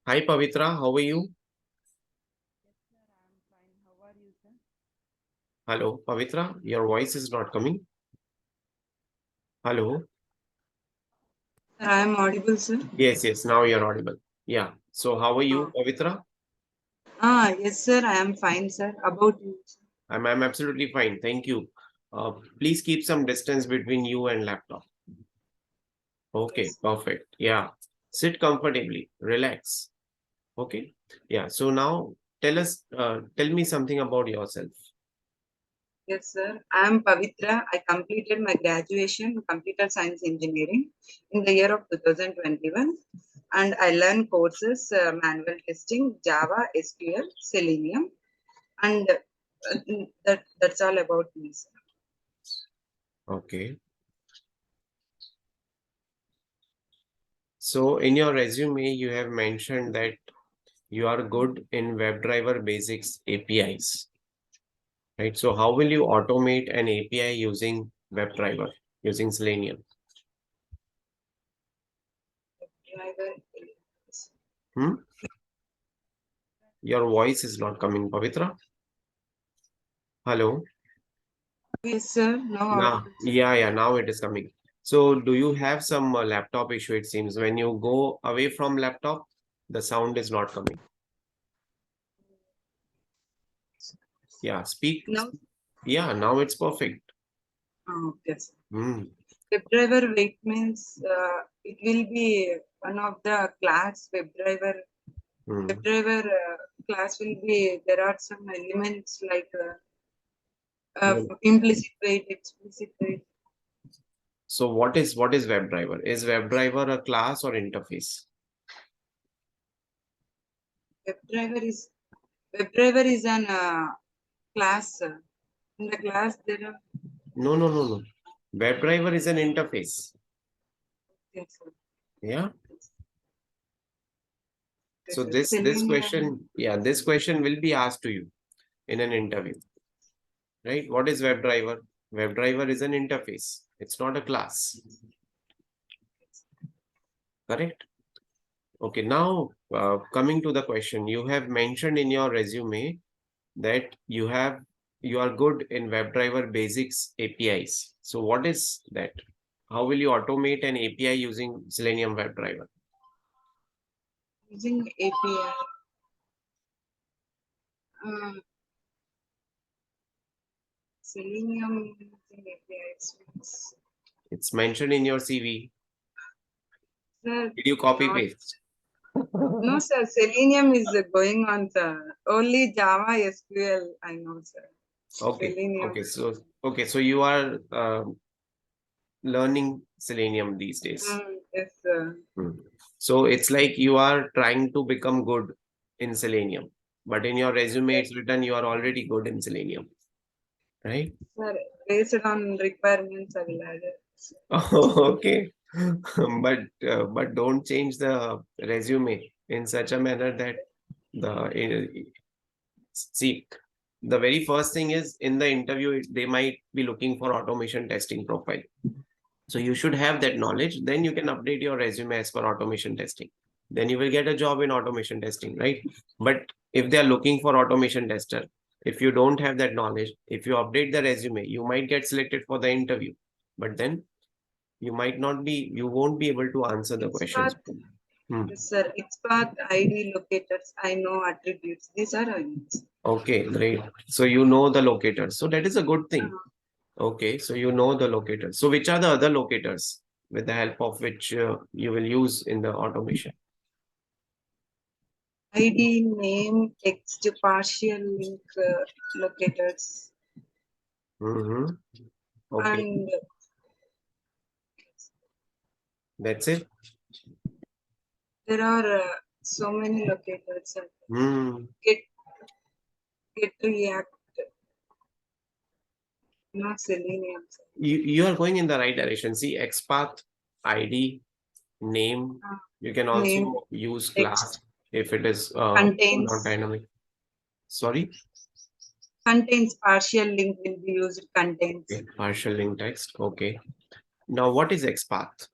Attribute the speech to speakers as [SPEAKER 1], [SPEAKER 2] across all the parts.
[SPEAKER 1] Hi Pavitra, how are you?
[SPEAKER 2] Yes, sir, I'm fine. How are you, sir?
[SPEAKER 1] Hello, Pavitra, your voice is not coming. Hello.
[SPEAKER 2] Sir, I am audible, sir.
[SPEAKER 1] Yes, now you're audible. Yeah. So how are you,
[SPEAKER 2] Ah,
[SPEAKER 1] Pavitra?
[SPEAKER 2] yes, sir, I am fine, sir. About you, sir?
[SPEAKER 1] I'm absolutely fine. Thank you. Please keep some distance between you and laptop. Okay,
[SPEAKER 2] Yes,
[SPEAKER 1] perfect. Yeah. Sit comfortably, relax. Okay. Yeah. So now tell me something about yourself.
[SPEAKER 2] yes, sir. I am Pavitra. I completed my graduation in computer science engineering in the year of 2021, and I learned courses manual testing, Java, SQL, Selenium, and that's all about me, sir.
[SPEAKER 1] Okay. So in your resume, you have mentioned that you are good in WebDriver basics APIs. Right? So how will you automate an API using WebDriver, using Selenium?
[SPEAKER 2] Driver,
[SPEAKER 1] Hmm? Your voice is not coming, Pavitra. Hello?
[SPEAKER 2] yes, sir. No
[SPEAKER 1] Now,
[SPEAKER 2] audible, sir.
[SPEAKER 1] yeah, now it is coming. So do you have some laptop issue, it seems? When you go away from laptop, the sound is not coming. Yeah, speak.
[SPEAKER 2] Now,
[SPEAKER 1] Yeah, now it's perfect.
[SPEAKER 2] okay, sir.
[SPEAKER 1] Hmm.
[SPEAKER 2] WebDriver wait means it will be one of the class WebDriver.
[SPEAKER 1] Hmm.
[SPEAKER 2] WebDriver class will be there are some elements like
[SPEAKER 1] Hmm.
[SPEAKER 2] implicit wait, explicit wait.
[SPEAKER 1] So what is WebDriver? Is WebDriver a class or interface?
[SPEAKER 2] WebDriver is WebDriver is an class. In the class there are
[SPEAKER 1] No. WebDriver is an interface.
[SPEAKER 2] yes,
[SPEAKER 1] Yeah. So
[SPEAKER 2] yes,
[SPEAKER 1] this
[SPEAKER 2] Selenium.
[SPEAKER 1] question, yeah, this question will be asked to you in an interview, right? What is WebDriver? WebDriver is an interface. It's not a class, correct? Okay, now coming to the question, you have mentioned in your resume that you are good in WebDriver basics APIs. So what is that? How will you automate an API using Selenium WebDriver?
[SPEAKER 2] Using API. Selenium using API.
[SPEAKER 1] It's mentioned in your CV.
[SPEAKER 2] Sir,
[SPEAKER 1] Did you copy
[SPEAKER 2] not
[SPEAKER 1] paste?
[SPEAKER 2] no, sir. Selenium is going on, sir. Only Java SQL, I know, sir.
[SPEAKER 1] Okay,
[SPEAKER 2] Selenium.
[SPEAKER 1] okay, so you are learning Selenium these days.
[SPEAKER 2] Yes, sir.
[SPEAKER 1] Hmm. So it's like you are trying to become good in Selenium, but in your resume
[SPEAKER 2] Yes,
[SPEAKER 1] it's written you are already good in Selenium, right?
[SPEAKER 2] sir. Based on requirements, I will add it.
[SPEAKER 1] Okay, but don't change the resume in such a manner that see, the very first thing is in the interview they might be looking for automation testing profile. So you should have that knowledge. Then you can update your resume as per automation testing. Then you will get a job in automation testing, right? But if they are looking for automation tester, if you don't have that knowledge, if you update the resume, you might get selected for the interview. But then you won't be able to answer the
[SPEAKER 2] It's
[SPEAKER 1] questions.
[SPEAKER 2] path.
[SPEAKER 1] Hmm.
[SPEAKER 2] Yes, sir. It's path, ID, locators. I know attributes. These are IDs.
[SPEAKER 1] Okay, great. So you know the locators. So that is a good thing.
[SPEAKER 2] Uh,
[SPEAKER 1] Okay, so you know the locators. So which are the other locators with the help of which you will use in the automation?
[SPEAKER 2] ID, name, text, partial link locators,
[SPEAKER 1] Mm-hmm. Okay,
[SPEAKER 2] and
[SPEAKER 1] that's it.
[SPEAKER 2] there are so many locators.
[SPEAKER 1] Hmm.
[SPEAKER 2] Get get react, not selenium.
[SPEAKER 1] You are going in the right direction. See, XPath, ID, name.
[SPEAKER 2] Uh,
[SPEAKER 1] You can
[SPEAKER 2] name,
[SPEAKER 1] also use
[SPEAKER 2] text,
[SPEAKER 1] class if it is not
[SPEAKER 2] contains
[SPEAKER 1] dynamic. Sorry,
[SPEAKER 2] contains partial link will be used contains.
[SPEAKER 1] okay. Partial link text. Okay. Now, what is XPath?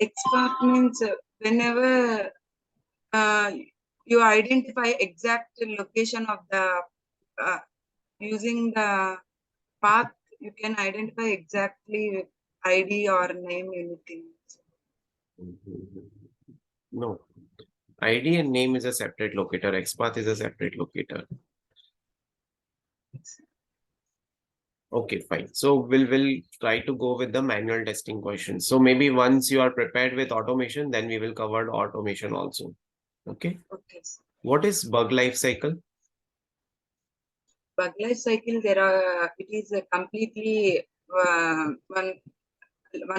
[SPEAKER 2] Expert means whenever you identify exact location of the uh, using the path, you can identify exactly ID or name anything.
[SPEAKER 1] Mhm. No. ID and name is a separate locator. XPath is a separate locator. Okay, fine. So we'll try to go with the manual testing questions. So maybe once you are prepared with automation, then we will cover automation also. Okay.
[SPEAKER 2] Okay.
[SPEAKER 1] What is bug life cycle?
[SPEAKER 2] Bug life cycle, it is a completely one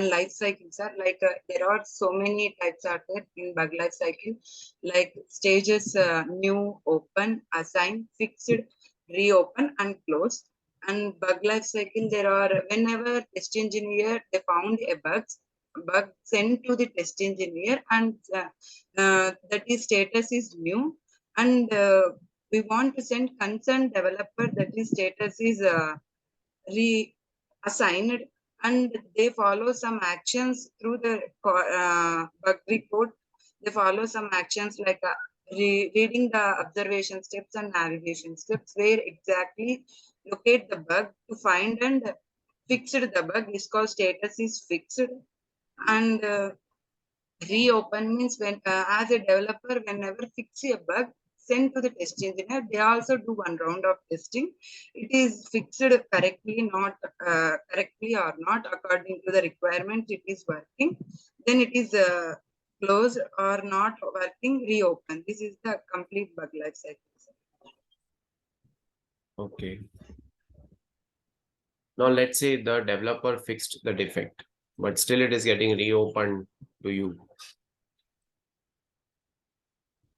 [SPEAKER 2] life cycle, sir. Like there are so many types out there in bug life cycle, like stages: new, open, assign, fixed, reopen, and close. And bug life cycle, there are whenever test engineer they found a bug sent to the test engineer, and that is status is new, and we want to send concerned developer that is status is reassigned, and they follow some actions through the bug report. They follow some actions like reading the observation steps and navigation steps, where exactly locate the bug to find and fixed the bug is called status is fixed. And reopen means when as a developer, whenever fix a bug sent to the test engineer, they also do one round of testing. It is fixed correctly, not correctly or not according to the requirement. It is working, then it is closed or not working, reopen. This is the complete bug life cycle.
[SPEAKER 1] Okay. Now let's say the developer fixed the defect, but still it is getting reopened to you.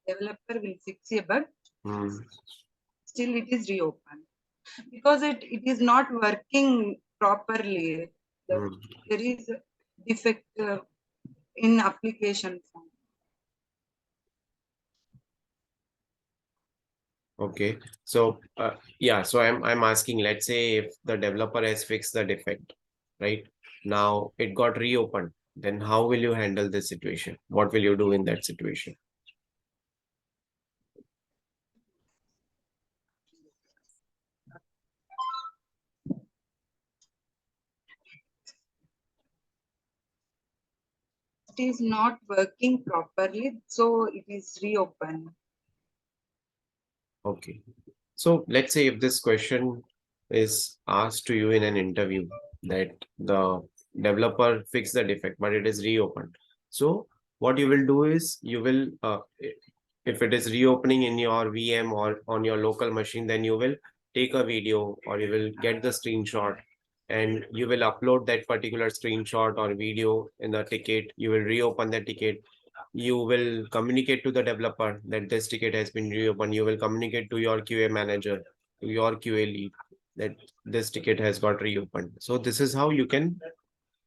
[SPEAKER 2] Developer will fix a bug,
[SPEAKER 1] Hmm.
[SPEAKER 2] still it is reopened because it is not working properly.
[SPEAKER 1] Hmm.
[SPEAKER 2] There is a defect in application form.
[SPEAKER 1] Okay. So yeah, so I'm asking, let's say if the developer has fixed the defect, right? Now it got reopened. Then how will you handle this situation? What will you do in that situation?
[SPEAKER 2] It is not working properly, so it is reopened.
[SPEAKER 1] Okay. So let's say if this question is asked to you in an interview that the developer fixed the defect, but it is reopened. So what you will do is you will, if it is reopening in your VM or on your local machine, then you will take a video or you will get the screenshot and you will upload that particular screenshot or video in the ticket. You will reopen the ticket. You will communicate to the developer that this ticket has been reopened. You will communicate to your QA manager, to your QA lead, that this ticket has got reopened. So this is how you can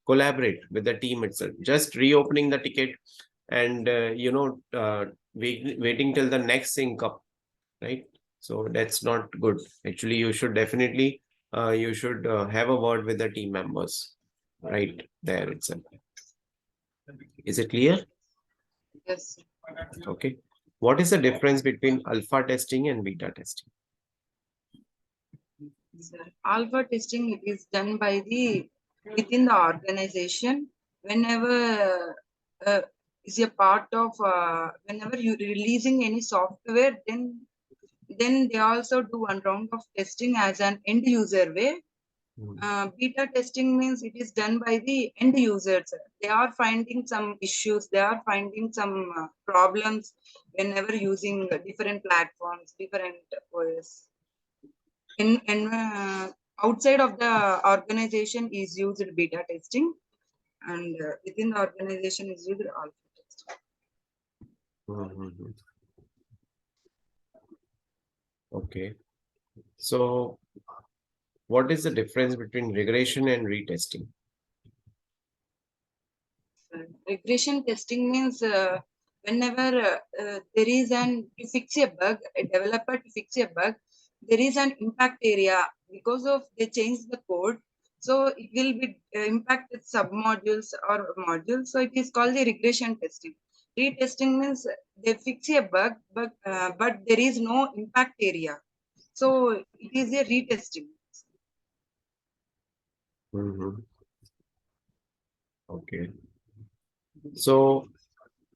[SPEAKER 1] collaborate with the team itself. Just reopening the ticket and waiting till the next sync up, right? So that's not good. Actually, you should definitely you should have a word with the team members right there itself. Is it clear?
[SPEAKER 2] Yes,
[SPEAKER 1] Okay. What is the difference between alpha testing and beta testing?
[SPEAKER 2] sir. Alpha testing, it is done by the within the organization. Whenever is a part of whenever you releasing any software, then they also do one round of testing as an end user way. Beta testing means it is done by the end users. They are finding some issues, they are finding some problems whenever using different platforms, different OS. In outside of the organization is used beta testing, and within the organization is used alpha testing.
[SPEAKER 1] Mhm. Okay. So what is the difference between regression and retesting?
[SPEAKER 2] Regression testing means whenever there is an to fix a bug, a developer to fix a bug, there is an impact area because of they change the code. So it will be impact its submodules or modules. So it is called the regression testing. Retesting means they fix a bug, but there is no impact area. So it is a retesting.
[SPEAKER 1] Mhm. Okay. So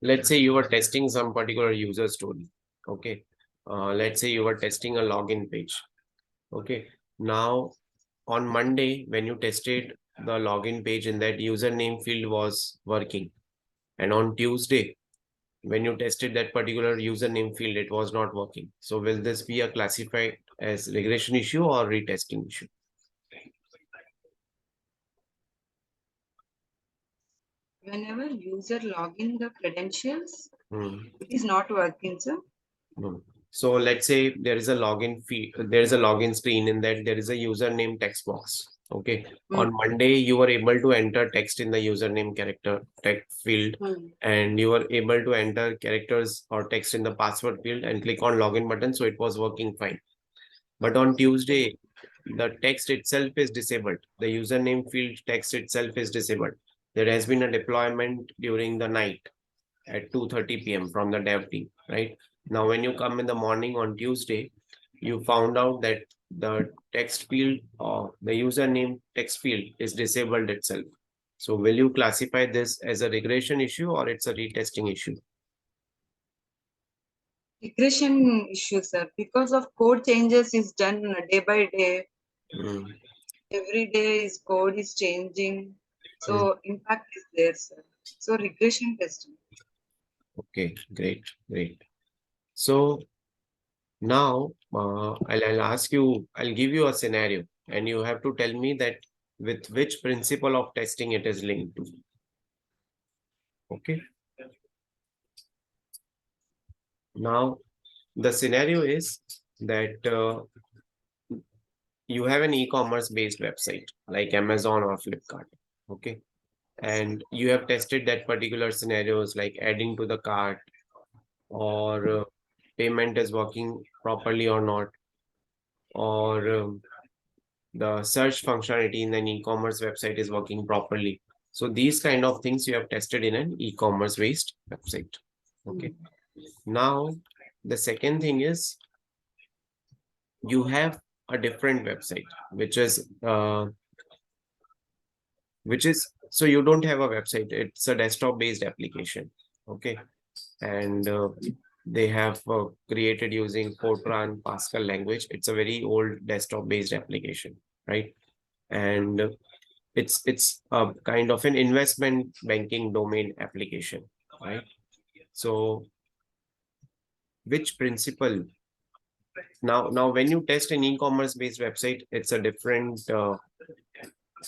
[SPEAKER 1] let's say you were testing some particular user story. Okay. Let's say you were testing a login page. Okay. Now on Monday, when you tested the login page in that username field was working. And on Tuesday, when you tested that particular username field, it was not working. So will this be a classified as regression issue or retesting issue?
[SPEAKER 2] Whenever user login the credentials,
[SPEAKER 1] Hmm.
[SPEAKER 2] it is not working, sir.
[SPEAKER 1] No. So let's say there is a login fee, there is a login screen in that there is a username text box. Okay.
[SPEAKER 2] Mm,
[SPEAKER 1] On Monday, you were able to enter text in the username character text field,
[SPEAKER 2] mm,
[SPEAKER 1] and you were able to enter characters or text in the password field and click on login button. So it was working fine. But on Tuesday, the text itself is disabled. The username field text itself is disabled. There has been a deployment during the night at 2:30 p.m. from the dev team, right? Now, when you come in the morning on Tuesday, you found out that the text field or the username text field is disabled itself. So will you classify this as a regression issue or it's a retesting issue?
[SPEAKER 2] regression issues, sir. Because of code changes is done day by day.
[SPEAKER 1] Mm,
[SPEAKER 2] Every day is code is changing.
[SPEAKER 1] mm.
[SPEAKER 2] So impact is there, sir. So regression testing.
[SPEAKER 1] Okay, great, great. So now I'll ask you, I'll give you a scenario and you have to tell me that with which principle of testing it is linked to. Okay. Now, the scenario is that you have an e-commerce based website like Amazon or Flipkart. Okay. And you have tested that particular scenarios like adding to the cart or payment is working properly or not, or the search functionality in an e-commerce website is working properly. So these kind of things you have tested in an e-commerce based website. Okay.
[SPEAKER 2] Mm.
[SPEAKER 1] Now, the second thing is you have a different website, which is so you don't have a website. It's a desktop based application. Okay. And they have created using Fortran Pascal language. It's a very old desktop based application, right? And it's a kind of an investment banking domain application, right? So which principle now when you test an e-commerce based website, it's a different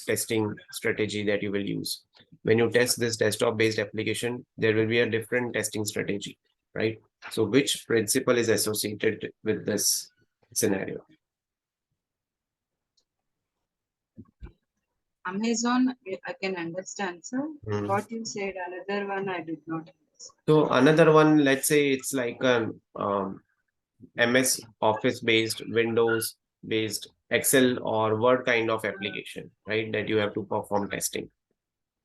[SPEAKER 1] testing strategy that you will use. When you test this desktop based application, there will be a different testing strategy, right? So which principle is associated with this scenario?
[SPEAKER 2] Amazon, I can understand, sir.
[SPEAKER 1] Hmm.
[SPEAKER 2] What you said, another one I did not understand.
[SPEAKER 1] So another one, let's say it's like an MS Office based, Windows based, Excel or Word kind of application, right? That you have to perform testing.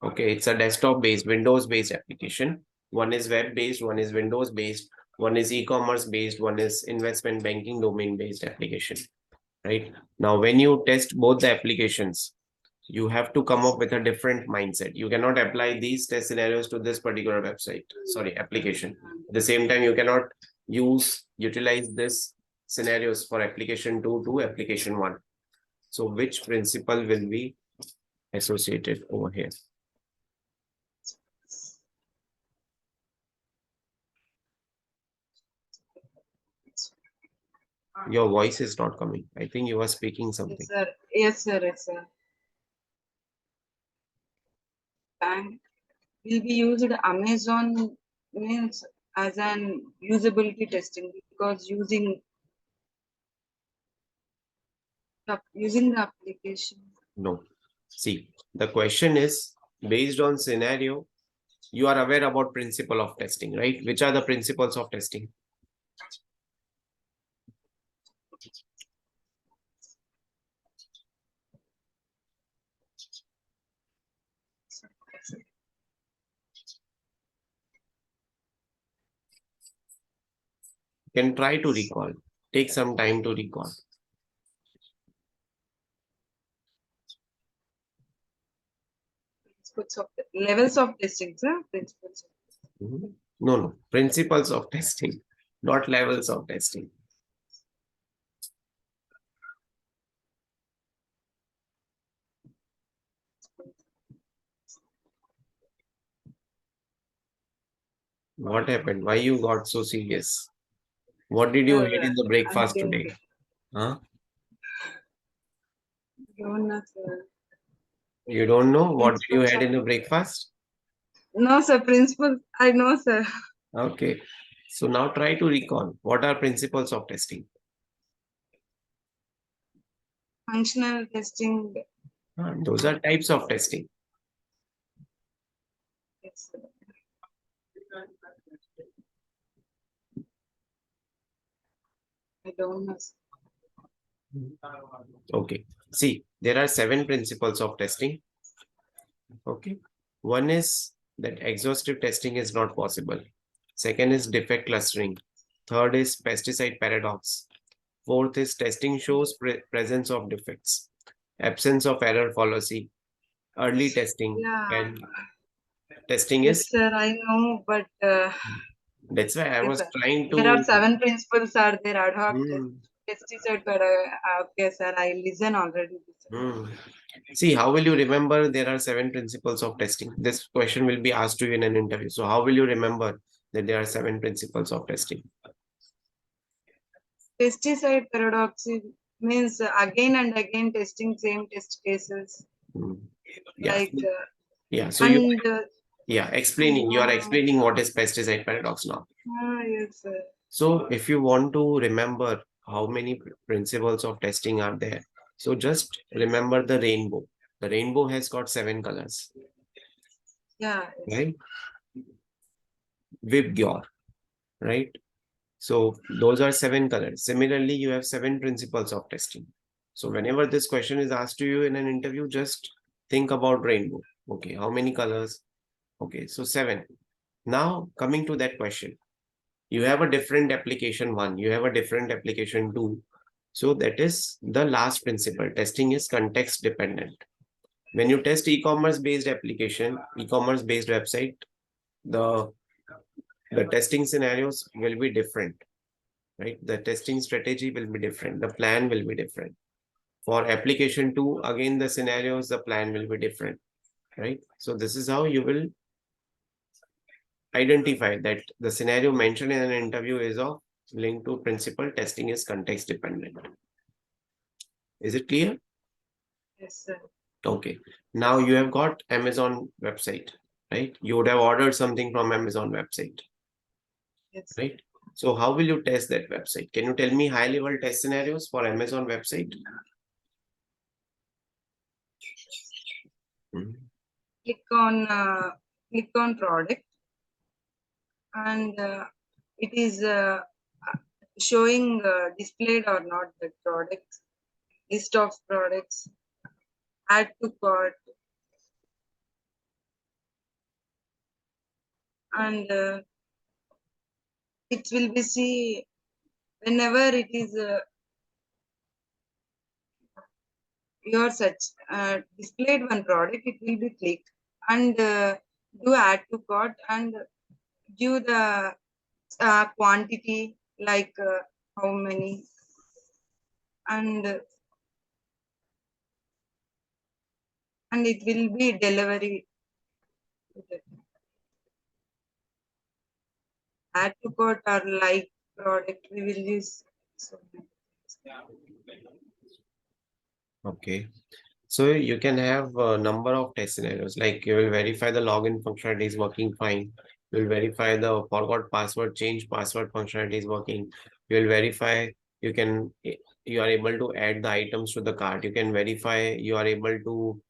[SPEAKER 1] Okay, it's a desktop based, Windows based application. One is web based, one is Windows based, one is e-commerce based, one is investment banking domain based application, right? Now, when you test both the applications, you have to come up with a different mindset. You cannot apply these test scenarios to this particular website, sorry, application. At the same time, you cannot utilize this scenarios for application 2 to application 1. So which principle will be associated over here? Your voice is not coming. I think you are speaking
[SPEAKER 2] Yes,
[SPEAKER 1] something.
[SPEAKER 2] sir. Yes, sir. Yes, sir. Bank will be used Amazon means as an usability testing because using the application.
[SPEAKER 1] No. See, the question is based on scenario, you are aware about principle of testing, right? Which are the principles of testing? Can try to recall. Take some time to recall.
[SPEAKER 2] Levels of testing, sir. Principles.
[SPEAKER 1] Mhm. No, no. Principles of testing, not levels of testing. What happened? Why you got so serious? What did you
[SPEAKER 2] Sir,
[SPEAKER 1] had in the
[SPEAKER 2] I'm
[SPEAKER 1] breakfast today?
[SPEAKER 2] thinking.
[SPEAKER 1] Huh?
[SPEAKER 2] Don't know, sir.
[SPEAKER 1] You don't know what did you
[SPEAKER 2] Principles
[SPEAKER 1] had
[SPEAKER 2] of.
[SPEAKER 1] in the breakfast?
[SPEAKER 2] No, sir. Principles. I know, sir.
[SPEAKER 1] Okay. So now try to recall what are principles of testing.
[SPEAKER 2] Functional testing.
[SPEAKER 1] Those are types of testing.
[SPEAKER 2] Yes, sir. I don't know, sir.
[SPEAKER 1] Okay. See, there are 7 principles of testing. Okay. One is that exhaustive testing is not possible. Second is defect clustering. Third is pesticide paradox. Fourth is testing shows presence of defects. Absence of error policy. Early testing
[SPEAKER 2] Yeah.
[SPEAKER 1] and testing
[SPEAKER 2] Yes,
[SPEAKER 1] is.
[SPEAKER 2] sir. I know, but
[SPEAKER 1] That's why I
[SPEAKER 2] yes,
[SPEAKER 1] was
[SPEAKER 2] sir.
[SPEAKER 1] trying
[SPEAKER 2] There are
[SPEAKER 1] to.
[SPEAKER 2] 7 principles. Are there ad hoc
[SPEAKER 1] Hmm,
[SPEAKER 2] pesticide? But okay, sir. I listen already.
[SPEAKER 1] hmm. See, how will you remember there are 7 principles of testing? This question will be asked to you in an interview. So, how will you remember that there are 7 principles of testing?
[SPEAKER 2] Pesticide paradox means again and again testing same test cases
[SPEAKER 1] Hmm. Yeah,
[SPEAKER 2] like
[SPEAKER 1] yeah. So you,
[SPEAKER 2] and
[SPEAKER 1] yeah, explaining. You are explaining what is pesticide paradox now.
[SPEAKER 2] yes, sir.
[SPEAKER 1] So, if you want to remember how many principles of testing are there, so just remember the rainbow. The rainbow has got 7 colors,
[SPEAKER 2] Yeah, yes,
[SPEAKER 1] right? Vibgyor, right? So those are 7 colors. Similarly, you have 7 principles of testing. So whenever this question is asked to you in an interview, just think about rainbow. Okay, how many colors? Okay, so 7. Now coming to that question, you have a different application 1, you have a different application 2. So that is the last principle. Testing is context dependent. When you test e-commerce based application, e-commerce based website, the the testing scenarios will be different, right? The testing strategy will be different. The plan will be different. For application 2, again, the scenarios, the plan will be different, right? So this is how you will identify that the scenario mentioned in an interview is of linked to principle. Testing is context dependent. Is it clear?
[SPEAKER 2] yes, sir.
[SPEAKER 1] Okay. Now you have got Amazon website, right? You would have ordered something from Amazon website,
[SPEAKER 2] Yes, sir.
[SPEAKER 1] right? So how will you test that website? Can you tell me high level test scenarios for Amazon website? Mhm.
[SPEAKER 2] Click on product and it is showing displayed or not the product list of products, add to cart, and it will be see whenever it is your such displayed one product, it will be click and do add to cart and give the quantity like how many and it will be delivery. Add to cart or like product we will use. So,
[SPEAKER 1] Okay. So you can have a number of test scenarios, like you will verify the login functionality is working fine. You will verify the forgot password, change password functionality is working. You will verify you can you are able to add the items to the cart. You can verify you are able to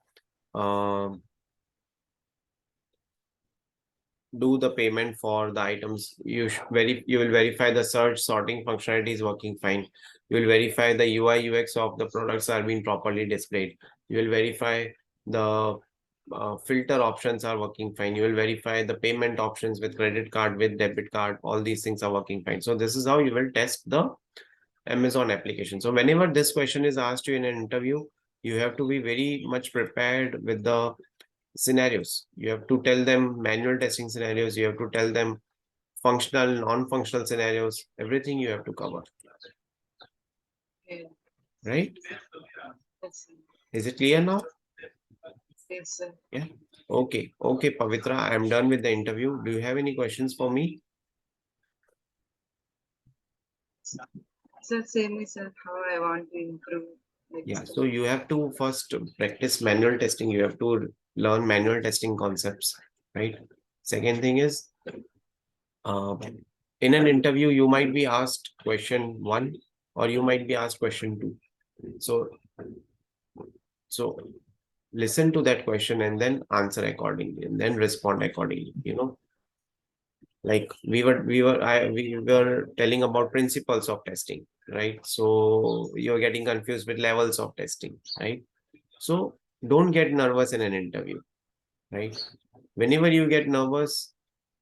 [SPEAKER 1] do the payment for the items. You will verify the search sorting functionality is working fine. You will verify the UI UX of the products are being properly displayed. You will verify the filter options are working fine. You will verify the payment options with credit card, with debit card. All these things are working fine. So this is how you will test the Amazon application. So whenever this question is asked you in an interview, you have to be very much prepared with the scenarios. You have to tell them manual testing scenarios. You have to tell them functional, non-functional scenarios. Everything you have to cover.
[SPEAKER 2] Okay.
[SPEAKER 1] Right?
[SPEAKER 2] Yes, sir.
[SPEAKER 1] Is it clear now?
[SPEAKER 2] Yes, sir.
[SPEAKER 1] Yeah. Okay. Okay, Pavitra, I'm done with the interview. Do you have any questions for me?
[SPEAKER 2] Sir, say me, sir, how I want to improve.
[SPEAKER 1] Yeah. So you have to first practice manual testing. You have to learn manual testing concepts, right? Second thing is, uh, in an interview, you might be asked question one or you might be asked question two. So, so listen to that question and then answer accordingly and then respond accordingly, like we were telling about principles of testing, right? So you're getting confused with levels of testing, right? So don't get nervous in an interview, right? Whenever you get nervous,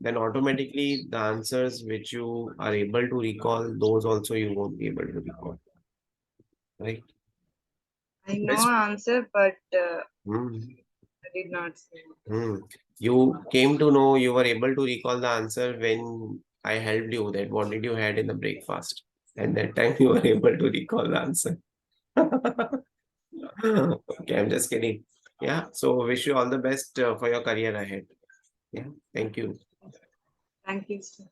[SPEAKER 1] then automatically the answers which you are able to recall, those also you won't be able to recall, right?
[SPEAKER 2] I know
[SPEAKER 1] Best.
[SPEAKER 2] answer, but
[SPEAKER 1] Hmm.
[SPEAKER 2] I did not say.
[SPEAKER 1] You came to know, you were able to recall the answer when I helped you that what did you had in the breakfast? And that time you were able to recall the answer. Okay, I'm just kidding. Yeah, so wish you all the best for your career ahead. Yeah, thank you.
[SPEAKER 2] Thank you, sir.